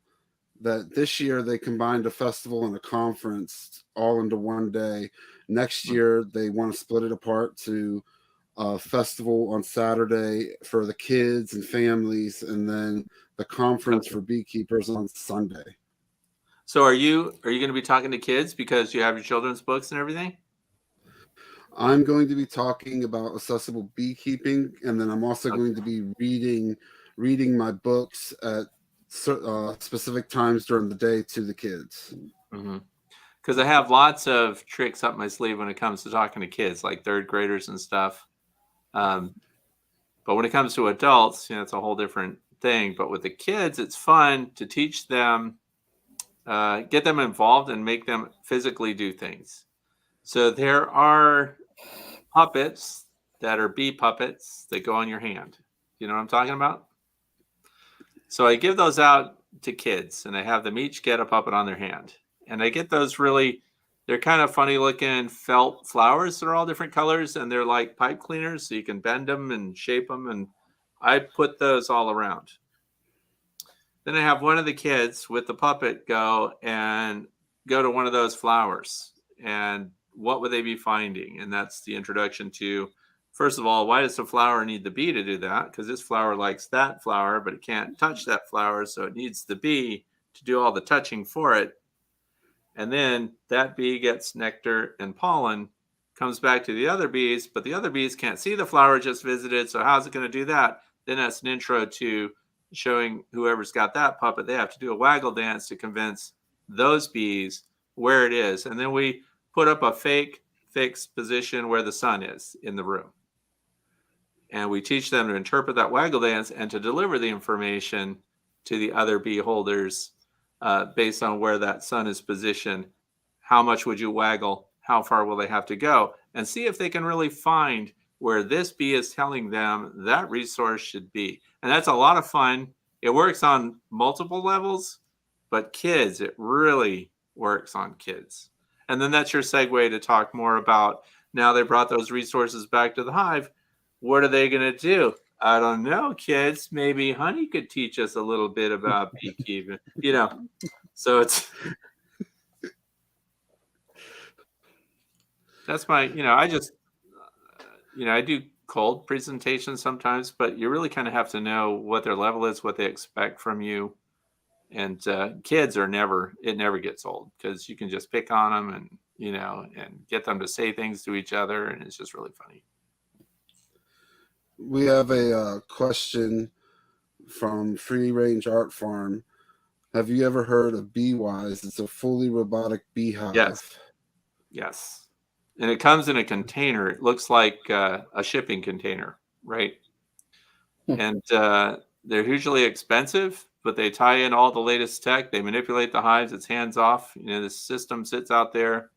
Speaker 1: that this year they combined a festival and a conference all into one day. Next year they want to split it apart to a festival on Saturday for the kids and families, and then the conference
Speaker 3: Okay.
Speaker 1: for beekeepers on Sunday.
Speaker 3: So are you going to be talking to kids because you have your children's books and everything?
Speaker 1: I'm going to be talking about accessible beekeeping, and then I'm also
Speaker 3: Okay.
Speaker 1: going to be reading my books at specific times during the day to the kids.
Speaker 3: Because I have lots of tricks up my sleeve when it comes to talking to kids, like third graders and stuff. But when it comes to adults, it's a whole different thing. But with the kids, it's fun to teach them, get them involved and make them physically do things. So there are puppets that are bee puppets that go on your hand. You know what I'm talking about? So I give those out to kids and I have them each get a puppet on their hand. And I get those they're kind of funny looking felt flowers that are all different colors and they're like pipe cleaners. So you can bend them and shape them. And I put those all around. Then I have one of the kids with the puppet go to one of those flowers. And what would they be finding? And that's the introduction to, first of all, why does the flower need the bee to do that? Because this flower likes that flower, but it can't touch that flower. So it needs the bee to do all the touching for it. And then that bee gets nectar and pollen, comes back to the other bees, but the other bees can't see the flower just visited. So how's it going to do that? Then that's an intro to showing whoever's got that puppet, they have to do a waggle dance to convince those bees where it is. And then we put up a fake fixed position where the sun is in the room. And we teach them to interpret that waggle dance and to deliver the information to the other bee holders based on where that sun is positioned. How much would you waggle? How far will they have to go? And see if they can really find where this bee is telling them that resource should be. And that's a lot of fun. It works on multiple levels, but kids, it really works on kids. And then that's your segue to talk more about, now they brought those resources back to the hive. What are they going to do? I don't know, kids. Maybe Honey could teach us a little bit about beekeeping, So that's my, I do cold presentations sometimes, but you really kind of have to know what their level is, what they expect from you. And kids it never gets old because you can just pick on them and, and get them to say things to each other. And it's just really funny.
Speaker 1: We have a question from Free Range Art Farm. Have you ever heard of BeeWise? It's a fully robotic beehive.
Speaker 3: Yes. And it comes in a container. It looks like a shipping container, right? And they're hugely expensive, but they tie in all the latest tech. They manipulate the hives. It's hands off. The system sits out there.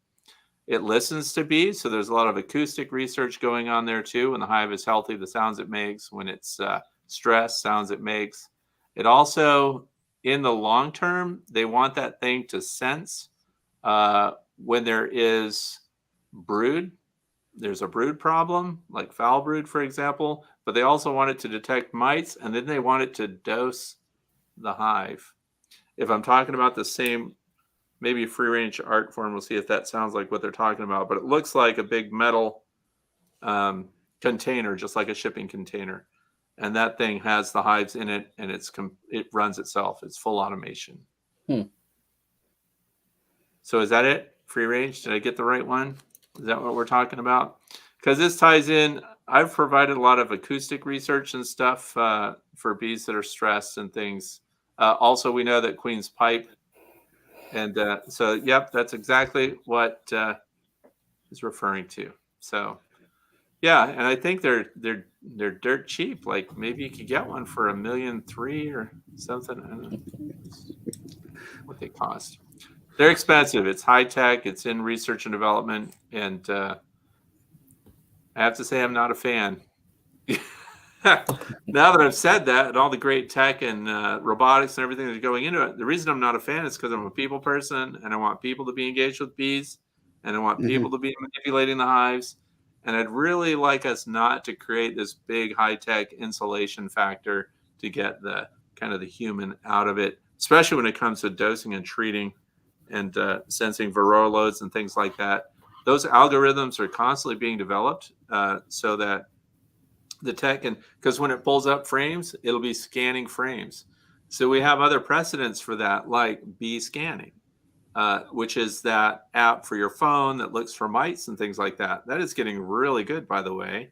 Speaker 3: It listens to bees. So there's a lot of acoustic research going on there too. When the hive is healthy, the sounds it makes. When it's stressed, sounds it makes. It also, in the long term, they want that thing to sense when there is brood. There's a brood problem, like foul brood, for example, but they also want it to detect mites, and then they want it to dose the hive. If I'm talking about the same, maybe free range art form, we'll see if that sounds like what they're talking about, but it looks like a big metal container, just like a shipping container. And that thing has the hives in it, and it runs itself. It's full automation. So is that it? Free range? Did I get the right one? Is that what we're talking about? Because this ties in, I've provided a lot of acoustic research and stuff for bees that are stressed and things. Also, we know that Queen's pipe. And so, yep, that's exactly what is referring to. So, Yeah, and I think they're dirt cheap. Like maybe you could get one for $1.3 million or something. I don't know what they cost. They're expensive. It's high tech. It's in research and development, and I have to say I'm not a fan. Now that I've said that, and all the great tech and robotics and everything that's going into it, the reason I'm not a fan is because I'm a people person, and I want people to be engaged with bees, and I want people to be manipulating the hives, and I'd really like us not to create this big high tech insulation factor to get the kind of the human out of it, especially when it comes to dosing and treating and sensing varroa loads and things like that. Those algorithms are constantly being developed so that the tech, and because when it pulls up frames, it'll be scanning frames. So we have other precedents for that, like bee scanning, which is that app for your phone that looks for mites and things like that. That is getting really good, by the way.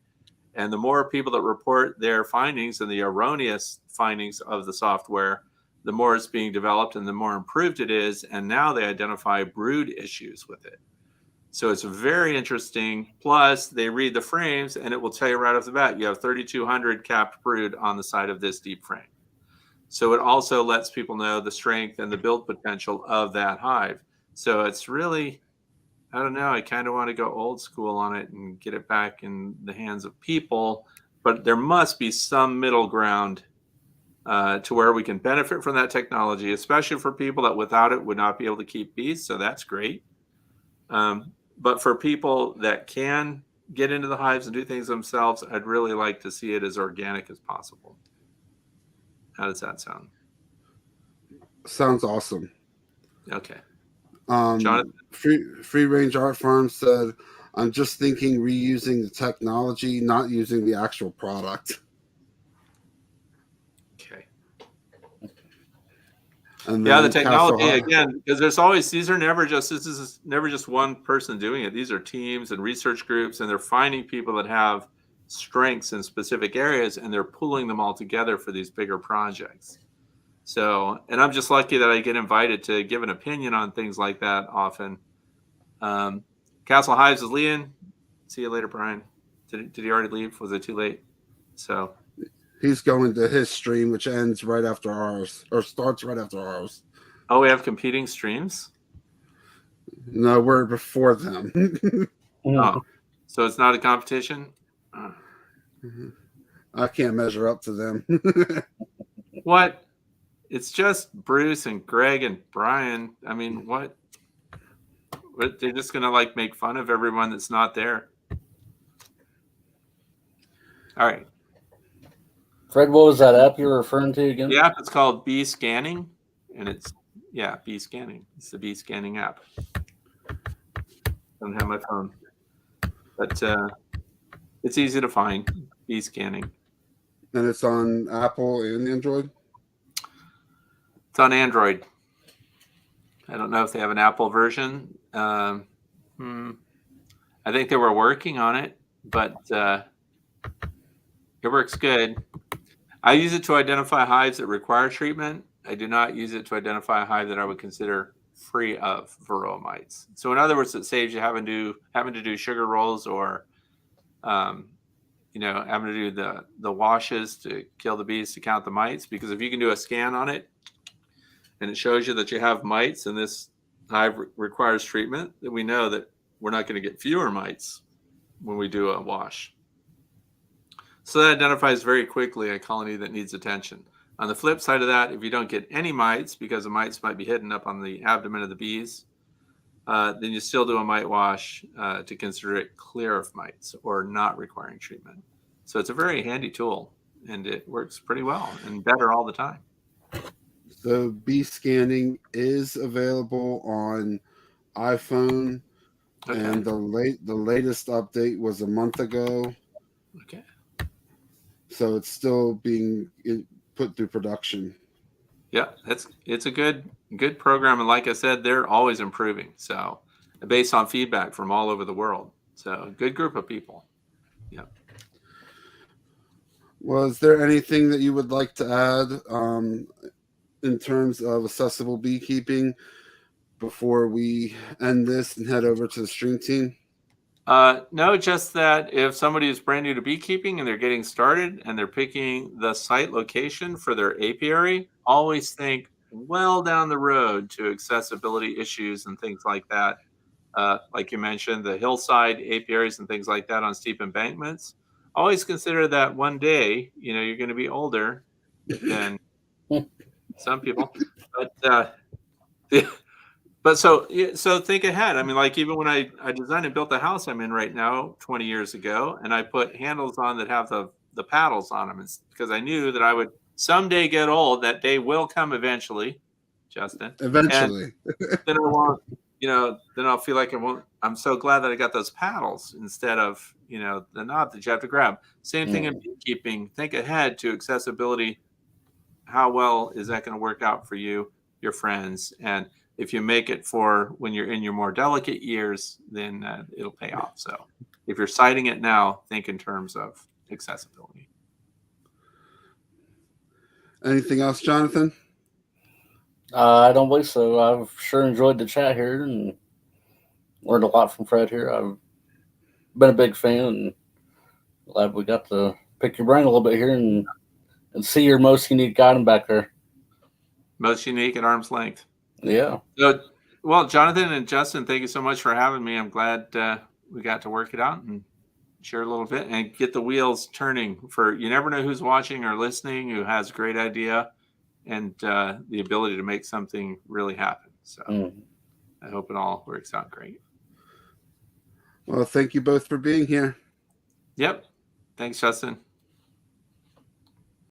Speaker 3: And the more people that report their findings and the erroneous findings of the software, the more it's being developed and the more improved it is. And now they identify brood issues with it. So it's very interesting. Plus, they read the frames, and it will tell you right off the bat, you have 3,200 capped brood on the side of this deep frame. So it also lets people know the strength and the build potential of that hive. So it's really, I don't know, I kind of want to go old school on it and get it back in the hands of people. But there must be some middle ground to where we can benefit from that technology, especially for people that without it would not be able to keep bees. So that's great. But for people that can get into the hives and do things themselves, I'd really like to see it as organic as possible. How does that sound?
Speaker 1: Sounds awesome.
Speaker 3: Okay.
Speaker 1: Jonathan? Free Range Art Farm said, I'm just thinking reusing the technology, not using the actual product.
Speaker 3: Okay.
Speaker 1: And
Speaker 3: yeah, the technology again, because there's always this is never just one person doing it. These are teams and research groups, and they're finding people that have strengths in specific areas, and they're pulling them all together for these bigger projects. So, and I'm just lucky that I get invited to give an opinion on things like that often. Castle Hives is leaving. See you later, Brian. Did he already leave? Was it too late? So.
Speaker 1: He's going to his stream, which ends right after ours, or starts right after ours.
Speaker 3: Oh, we have competing streams?
Speaker 1: No, we're before them.
Speaker 3: Oh, so it's not a competition?
Speaker 1: I can't measure up to them.
Speaker 3: What? It's just Bruce and Greg and Brian. I mean, what? They're just going to like make fun of everyone that's not there. All right.
Speaker 2: Fred, what was that app you were referring to again?
Speaker 3: The app is called Bee Scanning, and it's, Bee Scanning. It's the Bee Scanning app. Don't have my phone, but it's easy to find. Bee Scanning.
Speaker 1: And it's on Apple and Android?
Speaker 3: It's on Android. I don't know if they have an Apple version. I think they were working on it, but it works good. I use it to identify hives that require treatment. I do not use it to identify a hive that I would consider free of varroa mites. So in other words, it saves you having to do sugar rolls or, having to do the washes to kill the bees to count the mites. Because if you can do a scan on it and it shows you that you have mites and this hive requires treatment, then we know that we're not going to get fewer mites when we do a wash. So that identifies very quickly a colony that needs attention. On the flip side of that, if you don't get any mites, because the mites might be hidden up on the abdomen of the bees, then you still do a mite wash to consider it clear of mites or not requiring treatment. So it's a very handy tool, and it works pretty well and better all the time.
Speaker 1: The Bee Scanning is available on iPhone, and the latest update was a month ago.
Speaker 3: Okay.
Speaker 1: So it's still being put through production.
Speaker 3: Yeah, it's a good program, and like I said, they're always improving. So, based on feedback from all over the world. So, a good group of people. Yeah.
Speaker 1: Well, is there anything that you would like to add in terms of accessible beekeeping before we end this and head over to the stream team?
Speaker 3: No, just that if somebody is brand new to beekeeping and they're getting started and they're picking the site location for their apiary, always think well down the road to accessibility issues and things like that. Like you mentioned, the hillside apiaries and things like that on steep embankments. Always consider that one day, you're going to be older than some people, but But so think ahead. I mean, like even when I designed and built the house I'm in right now 20 years ago, and I put handles on that have the paddles on them, because I knew that I would someday get old. That day will come eventually, Justin. And
Speaker 1: Eventually.
Speaker 3: then I won't, then I'll feel like I won't. I'm so glad that I got those paddles instead of the knob that you have to grab. Same thing in beekeeping. Think ahead to accessibility. How well is that going to work out for you, your friends, and if you make it for when you're in your more delicate years, then it'll pay off. So if you're citing it now, think in terms of accessibility.
Speaker 1: Anything else, Jonathan?
Speaker 2: I don't believe so. I've sure enjoyed the chat here and learned a lot from Fred here. I've been a big fan and glad we got to pick your brain a little bit here and see your most unique item back there.
Speaker 3: Most unique at arm's length.
Speaker 2: Yeah.
Speaker 3: So, well, Jonathan and Justin, thank you so much for having me. I'm glad we got to work it out and share a little bit and get the wheels turning. You never know who's watching or listening, who has a great idea and the ability to make something really happen. So I hope it all works out great.
Speaker 1: Well, thank you both for being here.
Speaker 3: Yep. Thanks, Justin.